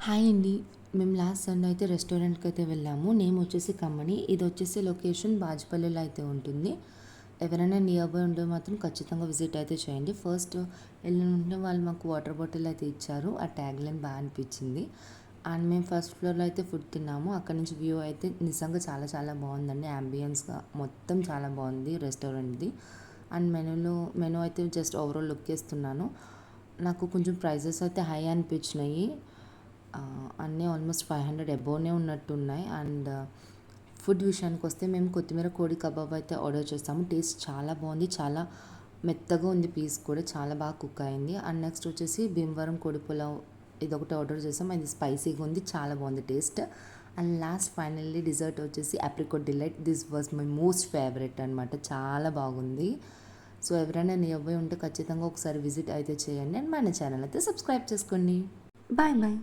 Hi అండి. మేము last Sunday అయితే రెస్టారెంట్‌కి అయితే వెళ్ళాము. నేమ్ వచ్చేసి కమ్మని. ఇది వచ్చేసి లొకేషన్ బాజ్పల్లిలో అయితే ఉంటుంది. ఎవరైనా నియర్ బై ఉంటే మాత్రం ఖచ్చితంగా విజిట్ అయితే చేయండి. ఫస్ట్ వెళ్ళిన వాళ్ళు మాకు వాటర్ బాటిల్ అయితే ఇచ్చారు. ఆ ట్యాగ్‌లైన్ బాగా అనిపించింది. అండ్ మేము ఫస్ట్ ఫ్లోర్‌లో అయితే ఫుడ్ తిన్నాము. అక్కడ నుంచి వ్యూ అయితే నిజంగా చాలా చాలా బాగుందండి. యాంబియన్స్‌గా మొత్తం చాలా బాగుంది రెస్టారెంట్‌ది. అండ్ మెనూ అయితే జస్ట్ ఓవరాల్ లుక్ ఇస్తున్నాను. నాకు కొంచెం ప్రైజెస్ అయితే హై అనిపించినాయి. అన్నీ ఆల్మోస్ట్ 500 అబోవ్‌నే ఉన్నట్టున్నాయి. అండ్ ఫుడ్ విషయానికి వస్తే మేము కొత్తిమీర కోడి కబాబ్ అయితే ఆర్డర్ చేసాము. టేస్ట్ చాలా బాగుంది. చాలా మెత్తగా ఉంది. పీస్ కూడా చాలా బాగా కుక్ అయింది. అండ్ నెక్స్ట్ వచ్చేసి భీమవరం కోడి పులావ్ ఇదొకటి ఆర్డర్ చేసాం. అది స్పైసీగా ఉంది. చాలా బాగుంది taste. And last finally dessert వచ్చేసి apricot delight. This was my most favourite అనమాట. చాలా బాగుంది. సో ఎవరైనా నియర్ బై ఉంటే ఖచ్చితంగా ఒకసారి విజిట్ అయితే చేయండి. అండ్ మన ఛానల్ అయితే సబ్స్క్రైబ్ చేసుకోండి. Bye bye.